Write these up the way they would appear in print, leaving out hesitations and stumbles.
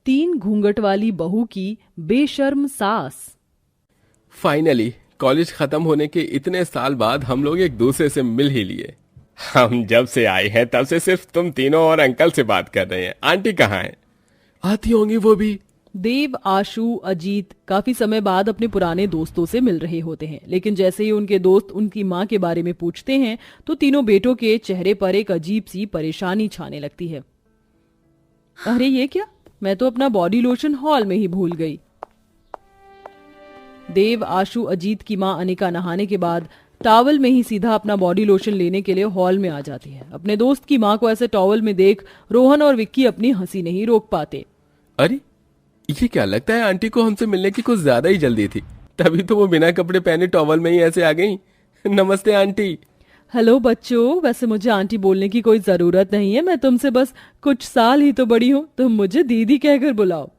तीन घूंघट वाली बहू की बेशर्म सास। फाइनली कॉलेज खत्म होने के इतने साल बाद हम लोग एक दूसरे से मिल ही लिए। हम जब से आए हैं तब से सिर्फ तुम तीनों और अंकल से बात कर रहे हैं। आंटी कहाँ हैं? आती होंगी वो भी। देव, आशु, अजीत काफी समय बाद अपने पुराने दोस्तों से मिल रहे होते हैं, लेकिन जैसे ही उनके दोस्त उनकी माँ के बारे में पूछते हैं तो तीनों बेटों के चेहरे पर एक अजीब सी परेशानी छाने लगती है। अरे ये क्या, मैं तो अपना बॉडी लोशन हॉल में ही भूल गई। देव, आशु, अजीत की माँ अनिका नहाने के बाद टॉवल में ही सीधा अपना बॉडी लोशन लेने के लिए हॉल में आ जाती है। अपने दोस्त की माँ को ऐसे टॉवल में देख रोहन और विक्की अपनी हंसी नहीं रोक पाते। अरे ये क्या, लगता है आंटी को हमसे मिलने की कुछ ज्यादा ही जल्दी थी, तभी तो वो बिना कपड़े पहने टॉवल में ही ऐसे आ गई। नमस्ते आंटी। हेलो बच्चों, वैसे मुझे आंटी बोलने की कोई जरूरत नहीं है, मैं तुमसे बस कुछ साल ही तो बड़ी हूँ, तुम मुझे दीदी कहकर बुलाओ।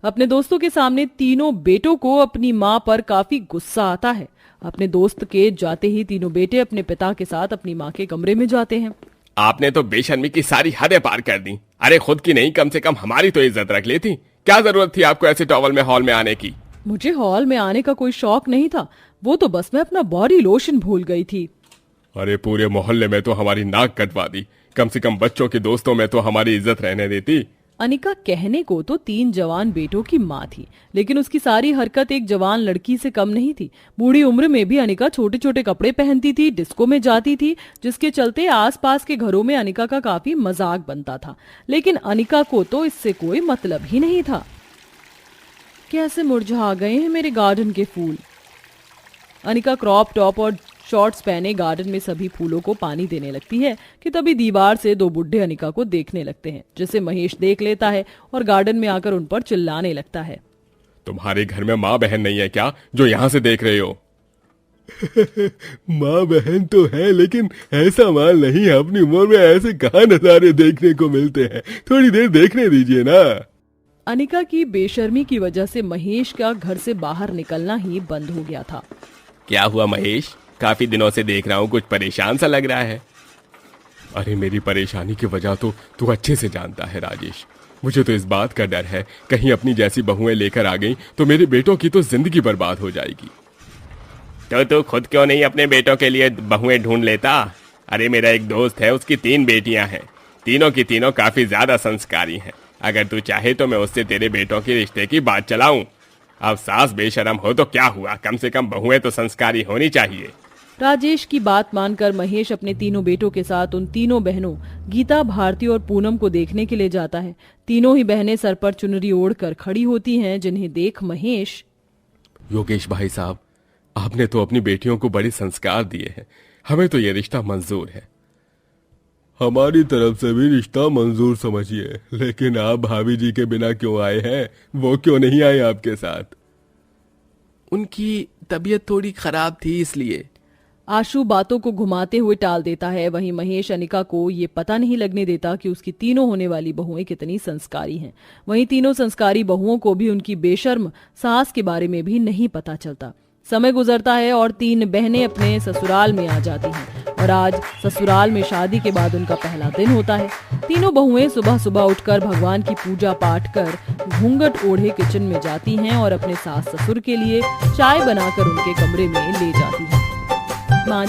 अपने दोस्तों के सामने तीनों बेटों को अपनी माँ पर काफी गुस्सा आता है। अपने दोस्त के जाते ही तीनों बेटे अपने पिता के साथ अपनी माँ के कमरे में जाते हैं। आपने तो बेशर्मी की सारी हदें पार कर दी। अरे खुद की नहीं, कम से कम हमारी तो इज्जत रख लेती। क्या जरूरत थी आपको ऐसे टॉवल में हॉल में आने की? मुझे हॉल में आने का कोई शौक नहीं था, वो तो बस मैं अपना बॉडी लोशन भूल गई थी। अरे पूरे मोहल्ले में तो हमारी नाक कटवा दी, कम से कम बच्चों के दोस्तों में तो हमारी इज्जत रहने देती। अनिका कहने को तो 3 जवान बेटों की माँ थी, लेकिन उसकी सारी हरकत एक जवान लड़की से कम नहीं थी। बूढ़ी उम्र में भी अनिका छोटे छोटे कपड़े पहनती थी, डिस्को में जाती थी, जिसके चलते आसपास के घरों में अनिका का काफी मजाक बनता था। लेकिन अनिका को तो इससे कोई मतलब ही नहीं था। कैसे मुरझा गए हैं मेरे गार्डन के फूल। अनिका क्रॉप टॉप और शॉर्ट्स पहने गार्डन में सभी फूलों को पानी देने लगती है कि तभी दीवार से 2 बुढ़े अनिका को देखने लगते हैं, जिसे महेश देख लेता है और गार्डन में आकर उन पर चिल्लाने लगता है। तुम्हारे घर में माँ बहन नहीं है क्या, जो यहाँ से देख रहे हो? माँ बहन तो है, लेकिन ऐसा माल नहीं है। अपनी उम्र में ऐसे कहाँ नजारे देखने को मिलते हैं, थोड़ी देर देखने दीजिए ना। अनिका की बेशर्मी की वजह से महेश का घर से बाहर निकलना ही बंद हो गया था। क्या हुआ महेश, काफी दिनों से देख रहा हूँ, कुछ परेशान सा लग रहा है। अरे मेरी परेशानी की वजह तो तू अच्छे से जानता है राजेश। मुझे तो इस बात का डर है, कहीं अपनी जैसी बहुएं लेकर आ गई तो मेरे बेटों की तो जिंदगी बर्बाद हो जाएगी। तो तू खुद क्यों नहीं अपने बेटों के लिए बहुएं ढूंढ लेता? अरे मेरा एक दोस्त है, उसकी 3 बेटियां हैं, तीनों की तीनों काफी ज्यादा संस्कारी हैं। अगर तू चाहे तो मैं उससे तेरे बेटों के रिश्ते की बात चलाऊं। अब सास बेशरम हो तो क्या हुआ, कम से कम बहुएं तो संस्कारी होनी चाहिए। राजेश की बात मानकर महेश अपने तीनों बेटों के साथ उन तीनों बहनों गीता, भारती और पूनम को देखने के लिए जाता है। तीनों ही बहनें सर पर चुनरी ओढ़कर खड़ी होती हैं, जिन्हें देख महेश, योगेश भाई साहब, आपने तो अपनी बेटियों को बड़े संस्कार दिए हैं, हमें तो ये रिश्ता मंजूर है। हमारी तरफ से भी रिश्ता मंजूर समझिए, लेकिन आप भाभी जी के बिना क्यों आए हैं? वो क्यों नहीं आए आपके साथ? उनकी तबीयत थोड़ी खराब थी इसलिए। आशु बातों को घुमाते हुए टाल देता है। वहीं महेश अनिका को ये पता नहीं लगने देता कि उसकी तीनों होने वाली बहुएं कितनी संस्कारी हैं। वहीं तीनों संस्कारी बहुओं को भी उनकी बेशर्म सास के बारे में भी नहीं पता चलता। समय गुजरता है और 3 बहनें अपने ससुराल में आ जाती हैं और आज ससुराल में शादी के बाद उनका पहला दिन होता है। तीनों बहुएं सुबह सुबह उठकर भगवान की पूजा पाठ कर घूंघट ओढ़े किचन में जाती हैं और अपने सास ससुर के लिए चाय बनाकर उनके कमरे में ले जाती हैं। माँ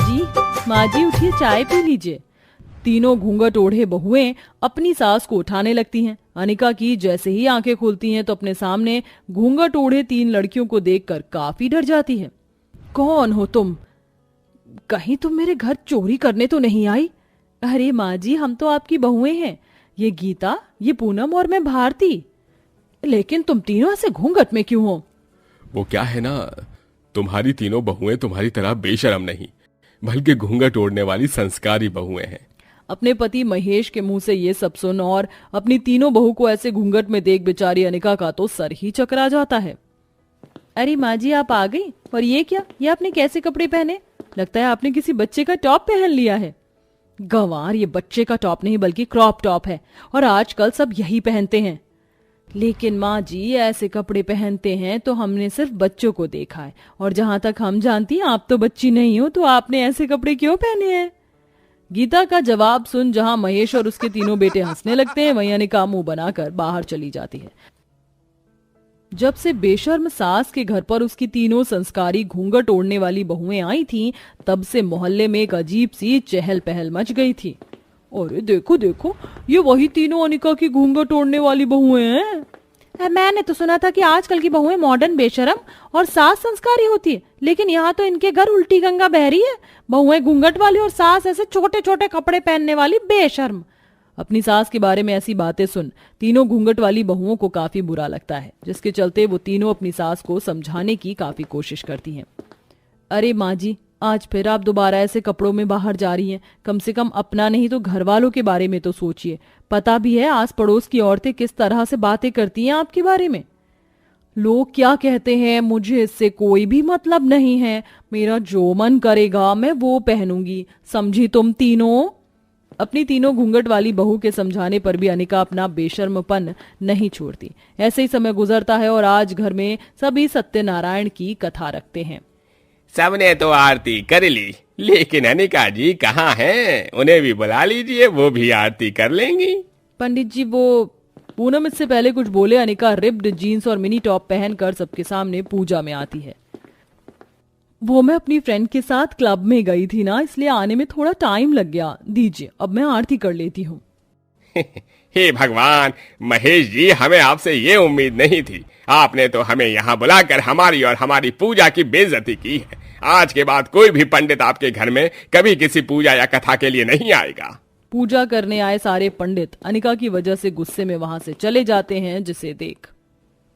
जी उठिए, चाय पी लीजिए। तीनों घूंघट ओढ़े बहुएं अपनी सास को उठाने लगती हैं। अनिका की जैसे ही आंखें खुलती हैं तो अपने सामने घूंघट ओढ़े 3 लड़कियों को देखकर काफी डर जाती है। कौन हो तुम? कहीं तुम मेरे घर चोरी करने तो नहीं आई? अरे माँ जी, हम तो आपकी बहुएं हैं, ये गीता, ये पूनम और मैं भारती। लेकिन तुम तीनों ऐसे घूंघट में क्यों हो? वो क्या है ना, तुम्हारी तीनों बहुएं तुम्हारी तरह बेशरम नहीं, बल्कि घूंघट ओढ़ने वाली संस्कारी बहुएं हैं। अपने पति महेश के मुंह से ये सब सुन और अपनी तीनों बहू को ऐसे घूंघट में देख बेचारी अनिका का तो सर ही चकरा जाता है। अरे माँ जी, आप आ गई, और ये क्या, ये आपने कैसे कपड़े पहने? लगता है आपने किसी बच्चे का टॉप पहन लिया है। गंवार, ये बच्चे का टॉप नहीं बल्कि क्रॉप टॉप है, और आजकल सब यही पहनते हैं। लेकिन माँ जी, ऐसे कपड़े पहनते हैं तो हमने सिर्फ बच्चों को देखा है, और जहां तक हम जानती हैं आप तो बच्ची नहीं हो, तो आपने ऐसे कपड़े क्यों पहने हैं? गीता का जवाब सुन जहां महेश और उसके तीनों बेटे हंसने लगते हैं, वहीं अनिका मुंह बनाकर बाहर चली जाती है। जब से बेशर्म सास के घर पर उसकी तीनों संस्कारी घूंघट ओढ़ने वाली बहुएं आई थीं, तब से मोहल्ले में एक अजीब सी चहल पहल मच गई थी। अरे देखो देखो, ये वही तीनों अनिका की घूंघट ओढ़ने वाली बहुएं हैं। मैंने तो सुना था कि आजकल की बहुएं मॉडर्न बेशरम और सास संस्कारी होती है, लेकिन यहाँ तो इनके घर उल्टी गंगा बह रही है। बहुएं घूंघट वाली और सास ऐसे छोटे छोटे कपड़े पहनने वाली बेशर्म। अपनी सास के बारे में ऐसी बातें सुन तीनों घूंघट वाली बहुओं को काफी बुरा लगता है, जिसके चलते वो तीनों अपनी सास को समझाने की काफी कोशिश करती हैं। अरे माँ जी, आज फिर आप दोबारा ऐसे कपड़ों में बाहर जा रही हैं। कम से कम अपना नहीं तो घर वालों के बारे में तो सोचिए। पता भी है आस पड़ोस की औरतें किस तरह से बातें करती हैं आपके बारे में। लोग क्या कहते हैं मुझे इससे कोई भी मतलब नहीं है। मेरा जो मन करेगा मैं वो पहनूंगी, समझी तुम तीनों। अपनी तीनों घूंघट वाली बहू के समझाने पर भी अनिका अपना बेशर्मपन नहीं छोड़ती। ऐसे ही समय गुजरता है और आज घर में सभी सत्यनारायण की कथा रखते हैं। सबने तो आरती कर ली, लेकिन अनिका जी कहाँ हैं? उन्हें भी बुला लीजिए, वो भी आरती कर लेंगी। पंडित जी, वो पूनम इससे पहले कुछ बोले अनिका रिप्ड जीन्स और मिनी टॉप पहनकर सबके सामने पूजा में आती है। वो मैं अपनी फ्रेंड के साथ क्लब में गई थी ना, इसलिए आने में थोड़ा टाइम लग गया। दीजिए, अब मैं आरती कर लेती हूँ। हे भगवान, महेश जी, हमें आपसे ये उम्मीद नहीं थी। आपने तो हमें यहाँ बुलाकर हमारी और हमारी पूजा की बेइज्जती की है। आज के बाद कोई भी पंडित आपके घर में कभी किसी पूजा या कथा के लिए नहीं आएगा। पूजा करने आए सारे पंडित अनिका की वजह से गुस्से में वहां से चले जाते हैं, जिसे देख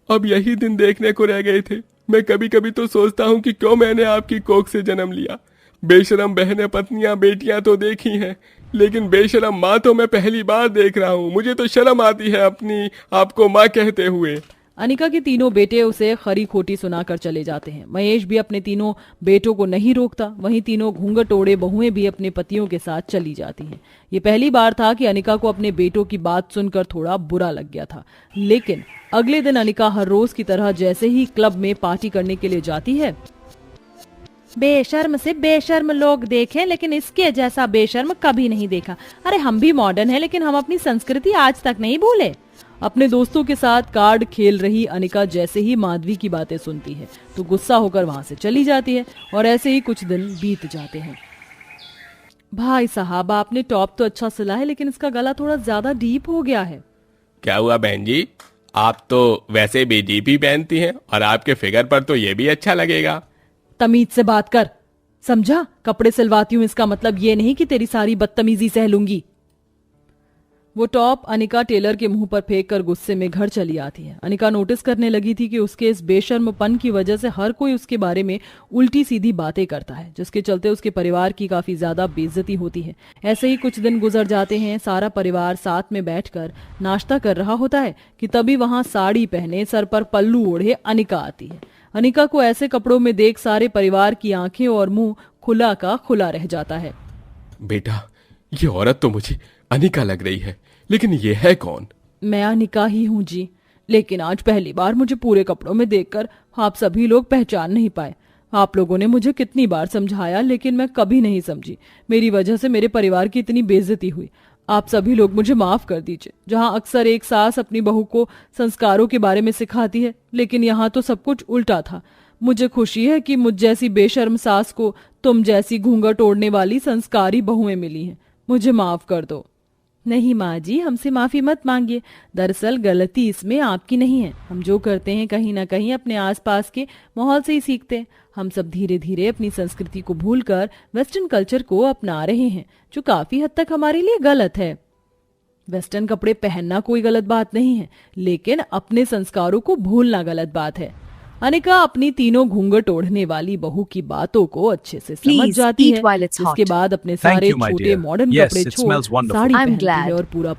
अब यही दिन देखने को रह गए थे। मैं कभी कभी तो सोचता हूँ कि क्यों मैंने आपकी कोख से जन्म लिया। बेशरम बहनें, पत्नियां, बेटियां तो देखी हैं, लेकिन बेशरम माँ तो मैं पहली बार देख रहा हूँ। मुझे तो शर्म आती है अपनी आपको माँ कहते हुए। अनिका के तीनों बेटे उसे खरी खोटी सुनाकर चले जाते हैं। महेश भी अपने तीनों बेटों को नहीं रोकता। वहीं तीनों घूंघट ओढ़े बहुएं भी अपने पतियों के साथ चली जाती हैं। ये पहली बार था कि अनिका को अपने बेटों की बात सुनकर थोड़ा बुरा लग गया था, लेकिन अगले दिन अनिका हर रोज की तरह जैसे ही क्लब में पार्टी करने के लिए जाती है। बेशर्म से बेशर्म लोग देखें, लेकिन इसके जैसा बेशर्म कभी नहीं देखा। अरे हम भी मॉडर्न है, लेकिन हम अपनी संस्कृति आज तक नहीं भूले। अपने दोस्तों के साथ कार्ड खेल रही अनिका जैसे ही माधवी की बातें सुनती है तो गुस्सा होकर वहां से चली जाती है और ऐसे ही कुछ दिन बीत जाते हैं। भाई साहब, आपने टॉप तो अच्छा सिला है, लेकिन इसका गला थोड़ा ज्यादा डीप हो गया है। क्या हुआ बहन जी? आप तो वैसे भी डीप ही पहनती हैं और आपके फिगर पर तो ये भी अच्छा लगेगा। तमीज से बात कर, समझा? कपड़े सिलवाती हूँ इसका मतलब ये नहीं कि तेरी सारी बदतमीजी सह लूंगी। वो टॉप अनिका टेलर के मुंह पर फेंक कर गुस्से में घर चली आती है। अनिका नोटिस करने लगी थी कि उसके इस बेशर्मपन की वजह से हर कोई उसके बारे में उल्टी सीधी बातें करता है, जिसके चलते उसके परिवार की काफी ज्यादा बेइज्जती होती है। ऐसे ही कुछ दिन गुजर जाते हैं। सारा परिवार साथ में बैठकर नाश्ता कर रहा होता है कि तभी वहां साड़ी पहने, सर पर पल्लू ओढ़े अनिका आती है। अनिका को ऐसे कपड़ों में देख सारे परिवार की आंखें और मुंह खुला का खुला रह जाता है। बेटा, ये औरत तो मुझे अनिका लग रही है, लेकिन ये है कौन? मैं अनिका ही हूँ जी, लेकिन आज पहली बार मुझे पूरे कपड़ों में देखकर आप सभी लोग पहचान नहीं पाए। आप लोगों ने मुझे कितनी बार समझाया, लेकिन मैं कभी नहीं समझी। मेरी वजह से मेरे परिवार की इतनी बेइज्जती हुई। आप सभी लोग मुझे माफ कर दीजिए। जहाँ अक्सर एक सास अपनी बहू को संस्कारों के बारे में सिखाती है, लेकिन यहाँ तो सब कुछ उल्टा था। मुझे खुशी है कि मुझ जैसी बेशर्म सास को तुम जैसी घूंघट ओढ़ने वाली संस्कारी बहुएं मिली हैं। मुझे माफ कर दो। नहीं माँ जी, हमसे माफी मत मांगिए। दरअसल गलती इसमें आपकी नहीं है। हम जो करते हैं कहीं ना कहीं अपने आसपास के माहौल से ही सीखते हैं। हम सब धीरे धीरे अपनी संस्कृति को भूलकर वेस्टर्न कल्चर को अपना रहे हैं, जो काफी हद तक हमारे लिए गलत है। वेस्टर्न कपड़े पहनना कोई गलत बात नहीं है, लेकिन अपने संस्कारों को भूलना गलत बात है। अनिका अपनी तीनों घूंघट ओढ़ने वाली बहू की बातों को अच्छे से समझ जाती है। इसके बाद अपने सारे छोटे मॉडर्न कपड़े छोड़ साड़ी पहनती है और पूरा